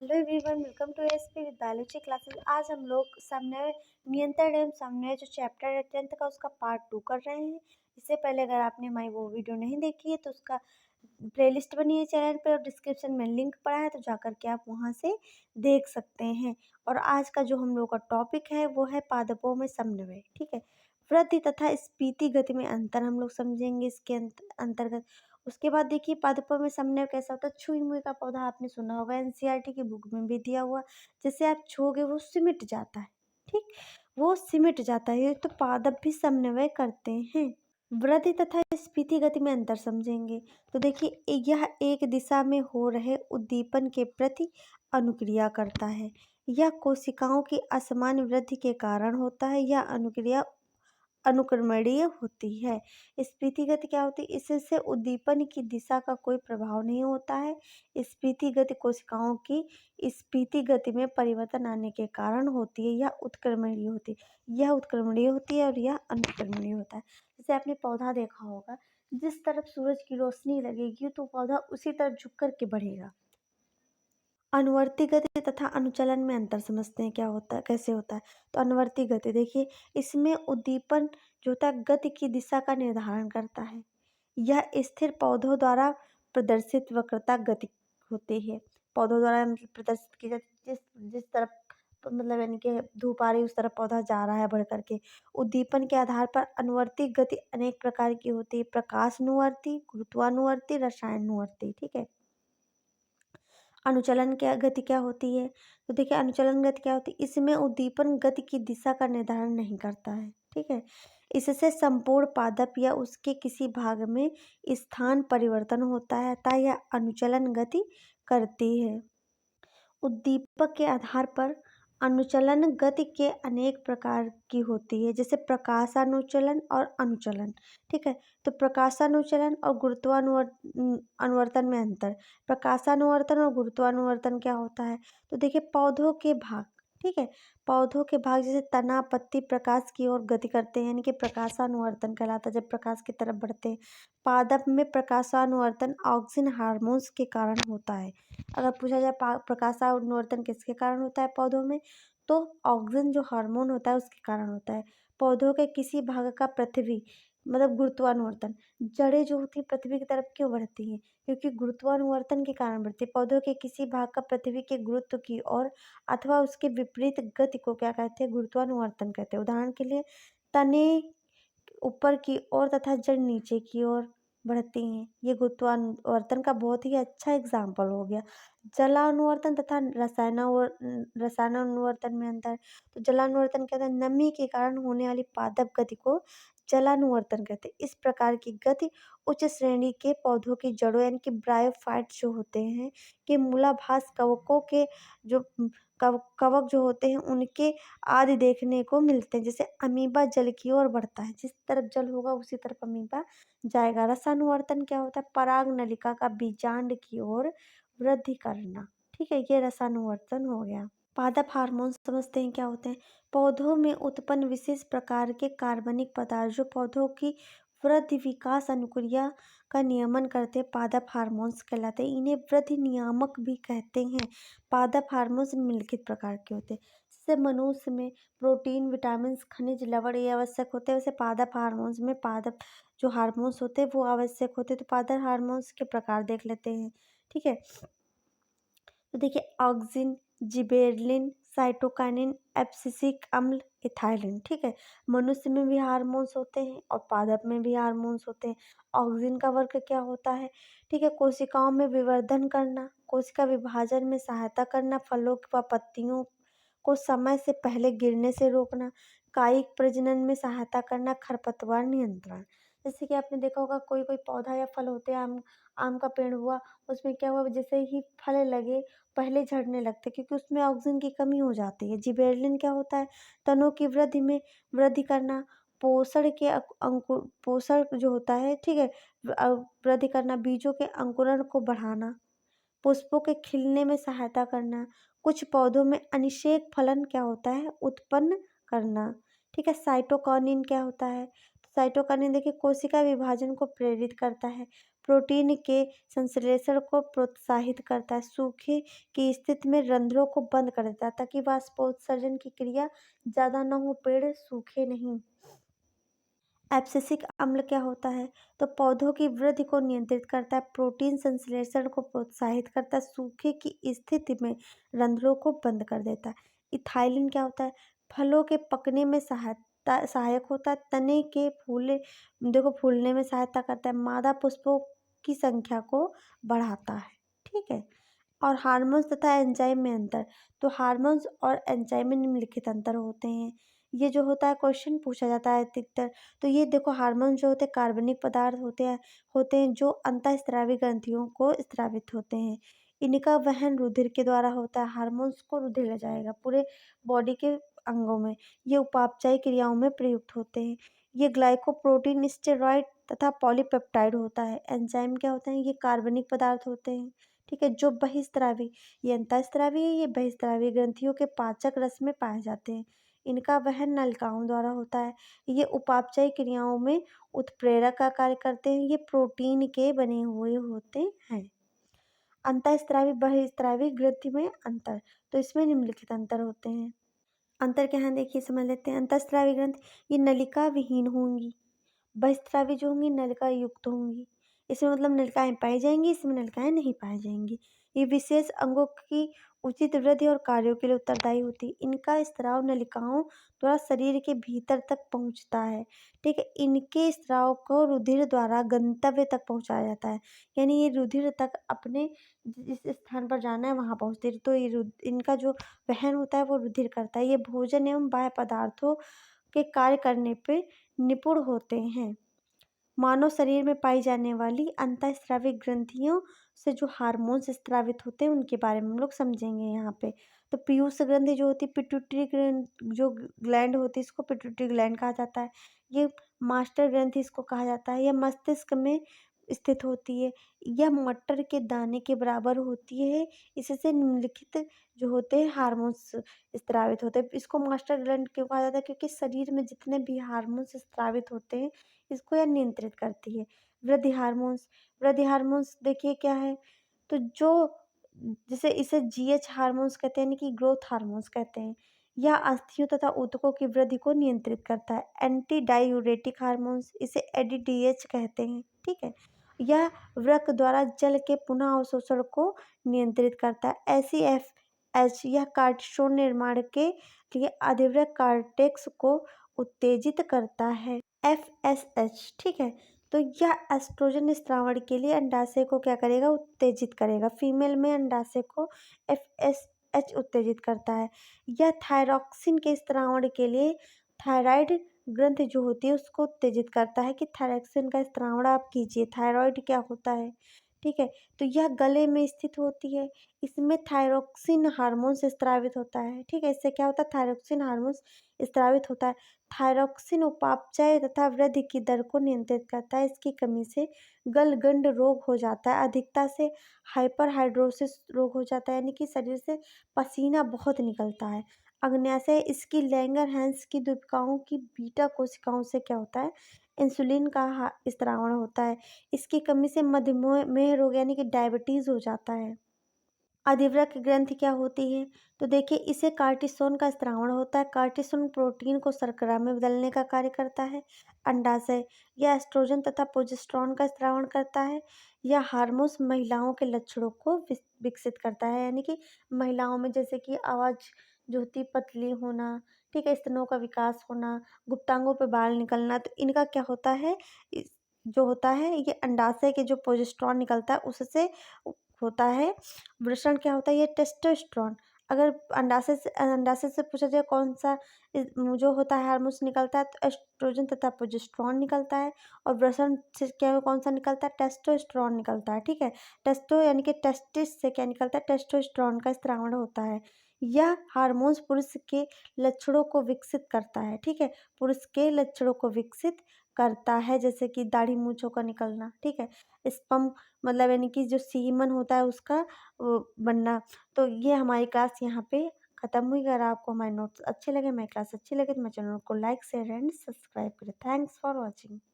Hello everyone, welcome to SP with biology classes. आज हम लोग समन्वय नियंत्रण एवं समन्वय जो चैप्टर है 10th का उसका पार्ट 2 कर रहे हैं। इससे पहले अगर आपने हमारी वो वीडियो नहीं देखी है तो उसका प्लेलिस्ट बनी है चैनल पे और डिस्क्रिप्शन में लिंक पड़ा है, तो जाकर के आप वहां से देख सकते हैं। और आज का जो हम लोग का टॉपिक है वो है पादपों में समन्वय। ठीक है, वृद्धि तथा स्फीति गति में अंतर हम लोग समझेंगे इसके अंतर्गत। उसके बाद देखिए पादपों में समन्वय कैसा होता है। छुई मुई का पौधा आपने सुना होगा, एनसीईआरटी की बुक में भी दिया हुआ। जैसे आप छूओगे वो सिमट जाता है। ठीक, वो सिमट जाता है, तो पादप भी समन्वय करते हैं। वृद्धि तथा स्फीति गति में अंतर समझेंगे। तो देखिए यह एक दिशा में हो रहे उद्दीपन के प्रति अनुक्रिया करता है। यह कोशिकाओं की असमान वृद्धि के कारण होता है। यह अनुक्रिया अनुक्रमणीय होती है। स्फीति गति क्या होती है? इससे उद्दीपन की दिशा का कोई प्रभाव नहीं होता है। स्फीति गति कोशिकाओं की स्फीति गति में परिवर्तन आने के कारण होती है। यह उत्क्रमणीय होती है। यह उत्क्रमणीय होती है और यह अनुक्रमणीय होता है। जैसे आपने पौधा देखा होगा, जिस तरफ सूरज की रोशनी लगेगी तो पौधा उसी तरफ झुक कर के बढ़ेगा। अनुवर्ती गति तथा अनुचलन में अंतर समझते हैं, क्या होता है, कैसे होता है। तो अनुवर्ती गति देखिए, इसमें उद्दीपन जो होता है गति की दिशा का निर्धारण करता है। यह स्थिर पौधों द्वारा प्रदर्शित वक्रता गति होती है। पौधों द्वारा मतलब प्रदर्शित की जाती, जिस जिस तरफ मतलब यानी कि धूप आ रही उस तरफ पौधा जा रहा है बढ़ करके। उद्दीपन के आधार पर अनुवर्ती गति अनेक प्रकार की होती है। प्रकाशानुवर्ती, गुरुत्वानुवर्ती, रसायनानुवर्ती। ठीक है, अनुचलन क्या गति क्या होती है? तो देखिए अनुचलन गति क्या होती है? इसमें उद्दीपन गति की दिशा का निर्धारण नहीं करता है। ठीक है, इससे संपूर्ण पादप या उसके किसी भाग में स्थान परिवर्तन होता है, अतः यह अनुचलन गति करती है। उद्दीपक के आधार पर अनुचलन गति के अनेक प्रकार की होती है, जैसे प्रकाशानुचलन और अनुचलन। ठीक है, तो प्रकाशानुचलन और अनुवर्तन में अंतर। प्रकाशानुवर्तन और गुरुत्वानुवर्तन क्या होता है? तो देखिए पौधों के भाग, ठीक है, पौधों के भाग जैसे तना पत्ती प्रकाश की ओर गति करते हैं, यानी कि प्रकाशानुवर्तन कहलाता है, जब प्रकाश की तरफ बढ़ते हैं। पादप में प्रकाशानुवर्तन ऑक्सिन हार्मोन्स के कारण होता है। अगर पूछा जाए प्रकाशानुवर्तन किसके कारण होता है पौधों में, तो ऑक्सिन जो हार्मोन होता है उसके कारण होता है। पौधों के किसी भाग का पृथ्वी मतलब गुरुत्वानुवर्तन, जड़ें जो होती है पृथ्वी की तरफ क्यों बढ़ती हैं? क्योंकि गुरुत्वानुवर्तन के कारण बढ़ती है। पौधों के किसी भाग का पृथ्वी के गुरुत्व की ओर अथवा उसके विपरीत गति को क्या कहते हैं? गुरुत्वानुवर्तन कहते हैं। उदाहरण के लिए तने ऊपर की ओर तथा जड़ नीचे की ओर बढ़ती हैं। ये गुरुत्वानुवर्तन का बहुत ही अच्छा एग्जाम्पल हो गया। जलानुवर्तन तथा रसायनानुवर्तन में अंतर। तो जलानुवर्तन कहते हैं नमी के कारण होने वाली पादप गति को जलानुवर्तन कहते हैं। इस प्रकार की गति उच्च श्रेणी के पौधों की जड़ों यानी कि ब्रायोफाइट जो होते हैं के मूलाभास कवकों के जो कवक जो होते हैं उनके आदि देखने को मिलते हैं। जैसे अमीबा जल की ओर बढ़ता है, जिस तरफ जल होगा उसी तरफ अमीबा जाएगा। रसानुवर्तन क्या होता है? पराग नलिका का बीजांड की ओर वृद्धि करना। ठीक है, ये रसानुवर्तन हो गया। पादप हार्मोन समझते हैं क्या होते हैं? पौधों में उत्पन्न विशेष प्रकार के कार्बनिक पदार्थ जो पौधों की वृद्धि विकास अनुक्रिया का नियमन करते हैं, पादप हार्मोन्स कहलाते हैं। इन्हें वृद्धि नियामक भी कहते हैं। पादप हार्मोन्स निम्नलिखित प्रकार के होते हैं। जैसे मनुष्य में प्रोटीन, विटामिन, खनिज, लवण ये आवश्यक होते हैं, वैसे पादप हार्मोन्स में पादप जो हार्मोन्स होते हैं वो आवश्यक होते हैं। तो पादप हार्मोन्स के प्रकार देख लेते हैं। ठीक है, तो देखिए ऑक्सिन, जिबेरलिन, साइटोकाइनिन, एब्सिसिक अम्ल, इथाइलिन। ठीक है, मनुष्य में भी हार्मोन्स होते हैं और पादप में भी हार्मोन्स होते हैं। ऑक्सिन का वर्क क्या होता है? ठीक है, कोशिकाओं में विवर्धन करना, कोशिका विभाजन में सहायता करना, फलों व पत्तियों को समय से पहले गिरने से रोकना, कायिक प्रजनन में सहायता करना, खरपतवार नियंत्रण। जैसे कि आपने देखा होगा कोई कोई पौधा या फल होते हैं, आम आम का पेड़ हुआ, उसमें क्या हुआ जैसे ही फल लगे पहले झड़ने लगते हैं क्योंकि उसमें ऑक्सीजन की कमी हो जाती है। जिबेरेलिन क्या होता है? तनों की वृद्धि में वृद्धि करना, पोषण के अंकुर पोषण जो होता है, ठीक है, वृद्धि करना, बीजों के अंकुरण को बढ़ाना, पुष्पों के खिलने में सहायता करना, कुछ पौधों में अनिषेक फलन क्या होता है? उत्पन्न करना। ठीक है, साइटोकिनिन क्या होता है? तो साइटोकिनिन देखिए कोशिका विभाजन को प्रेरित करता है, प्रोटीन के संश्लेषण को प्रोत्साहित करता है। सूखे की स्थिति में रंध्रों को बंद कर देता है ताकि वाष्पोत्सर्जन की क्रिया ज़्यादा ना हो, पेड़ सूखे नहीं। एब्सिसिक अम्ल क्या होता है? तो पौधों की वृद्धि को नियंत्रित करता है, प्रोटीन संश्लेषण को प्रोत्साहित करता है, सूखे की स्थिति में रंध्रों को बंद कर देता है। इथाइलिन क्या होता है? फलों के पकने में सहायक होता है, तने के फूलने में सहायता करता है, मादा पुष्पों की संख्या को बढ़ाता है। ठीक है। और हार्मोन्स तथा एंजाइम में अंतर। तो हार्मोन्स और एंजाइम में निम्नलिखित अंतर होते हैं। ये जो होता है क्वेश्चन पूछा जाता है अधिकतर। तो ये देखो, हार्मोन जो होते हैं कार्बनिक पदार्थ होते हैं जो अंतःस्रावी ग्रंथियों को स्रावित होते हैं। इनका वहन रुधिर के द्वारा होता है। हार्मोन्स को रुधिर ले जाएगा पूरे बॉडी के अंगों में। ये उपापचय क्रियाओं में प्रयुक्त होते हैं। ये ग्लाइकोप्रोटीन, स्टेरॉइड तथा पॉलीपेप्टाइड होता है। एंजाइम क्या होते हैं? ये कार्बनिक पदार्थ होते हैं। ठीक है, जो बहिस्रावी, ये अंतःस्रावी है, ये बहिस्रावी ग्रंथियों के पाचक रस में पाए जाते हैं। इनका वहन नलिकाओं द्वारा होता है। ये उपापचय क्रियाओं में उत्प्रेरक का कार्य करते हैं। ये प्रोटीन के बने हुए होते हैं। अंतःस्रावी बहिस्रावी ग्रंथि में अंतर। तो इसमें निम्नलिखित अंतर होते हैं। अंतर क्या है देखिए, समझ लेते हैं। अंतःस्रावी ग्रंथि ये नलिका विहीन होंगी, बहिस्रावी जो होंगी नलिका युक्त होंगी। इसमें मतलब नलिकाएं पाई जाएंगी, इसमें नलिकाएं नहीं पाई जाएंगी। ये विशेष अंगों की उचित वृद्धि और कार्यों के लिए उत्तरदायी होती है। इनका स्राव नलिकाओं द्वारा शरीर के भीतर तक पहुंचता है। ठीक है, इनके स्राव को रुधिर द्वारा गंतव्य तक पहुंचाया जाता है। यानी ये रुधिर तक अपने जिस स्थान पर जाना है वहां पहुंचते हैं। तो इनका जो वहन होता है वो रुधिर करता है। ये भोजन एवं बाह्य पदार्थों के कार्य करने पे निपुण होते हैं। मानव शरीर में पाई जाने वाली अंतःस्रावी ग्रंथियों से जो हार्मोन्स स्रावित होते हैं उनके बारे में हम लोग समझेंगे यहाँ पे। तो पीयूष ग्रंथि जो होती है, पिट्यूटरी जो ग्लैंड होती है, इसको पिट्यूटरी ग्लैंड कहा जाता है। ये मास्टर ग्रंथि इसको कहा जाता है। यह मस्तिष्क में स्थित होती है। यह मटर के दाने के बराबर होती है। इससे निम्नलिखित जो होते हैं हार्मोन्स स्रावित होते हैं। इसको मास्टर ग्लैंड क्यों कहा जाता है? क्योंकि शरीर में जितने भी हार्मोन्स स्रावित होते हैं इसको यह नियंत्रित करती है। वृद्धि हार्मोन्स देखिए क्या है? तो जो जिसे इसे जीएच हार्मोन्स कहते हैं, यानी कि ग्रोथ हार्मोन्स कहते हैं। यह अस्थियों तथा ऊतकों की वृद्धि को नियंत्रित करता है। एंटी डायूरेटिक हार्मोन्स, इसे एडीडीएच कहते हैं। ठीक है, यह वृक्क द्वारा जल के पुनः अवशोषण को नियंत्रित करता है। एसीएफएच, यह कार्टिसोन निर्माण के लिए अधिवृक्क कार्टेक्स को उत्तेजित करता है। एफएसएच, ठीक है, तो यह एस्ट्रोजन स्रावण के लिए अंडाशय को क्या करेगा? उत्तेजित करेगा। फीमेल में अंडाशय को एफएसएच उत्तेजित करता है। यह थायरॉक्सिन के स्रावण के लिए थायराइड ग्रंथि जो होती है उसको उत्तेजित करता है कि थायरॉक्सिन का स्रावण आप कीजिए। थायराइड क्या होता है? ठीक है, तो यह गले में स्थित होती है। इसमें थायरॉक्सिन हार्मोन स्रावित होता है। ठीक है, इससे क्या होता है? थायरॉक्सिन हार्मोन स्रावित होता है। थायरॉक्सिन उपापचय तथा वृद्धि की दर को नियंत्रित करता है। इसकी कमी से गलगंड रोग हो जाता है। अधिकता से हाइपरहाइड्रोसिस रोग हो जाता है, यानी कि शरीर से पसीना बहुत निकलता है। अग्न्याशय, इसकी लैंगर-हैंस की द्वीपिकाओं की बीटा कोशिकाओं से क्या होता है? इंसुलिन का स्रावण होता है। इसकी कमी से मधुमेह रोग यानी कि डायबिटीज हो जाता है। अधिवृक्क ग्रंथि क्या होती है? तो देखिए, इसे कार्टिसोन का स्रावण होता है। कार्टिसोन प्रोटीन को शर्करा में बदलने का कार्य करता है। अंडाशय, यह एस्ट्रोजन तथा प्रोजेस्टेरोन का स्रावण करता है। यह हार्मोन्स महिलाओं के लक्षणों को विकसित करता है, यानी कि महिलाओं में जैसे कि आवाज़ जो होती है पतली होना, ठीक है, स्तनों का विकास होना, गुप्तांगों पे बाल निकलना, तो इनका क्या होता है? जो होता है ये अंडाशय के जो प्रोजेस्टेरोन निकलता है उससे होता है। वृषण क्या होता है? ये टेस्टोस्टेरोन। अगर अंडाशय से पूछा जाए कौन सा जो होता है हार्मोन्स निकलता है, तो एस्ट्रोजन तथा प्रोजेस्टेरोन निकलता है। और वृषण से क्या कौन सा निकलता है? टेस्टोस्टेरोन निकलता है। ठीक है, टेस्टो यानी कि टेस्टिस से क्या निकलता है? टेस्टोस्टेरोन का स्रावण होता है। यह हार्मोन्स पुरुष के लक्षणों को विकसित करता है। ठीक है, पुरुष के लक्षणों को विकसित करता है, जैसे कि दाढ़ी मूंछों का निकलना। ठीक है, स्पर्म मतलब यानी कि जो सीमन होता है उसका बनना। तो ये हमारी क्लास यहाँ पे खत्म हुई। अगर आपको हमारे नोट्स अच्छे लगे, मेरी क्लास अच्छी लगे, तो मेरे चैनल को लाइक शेयर एंड सब्सक्राइब करें। Thanks for watching.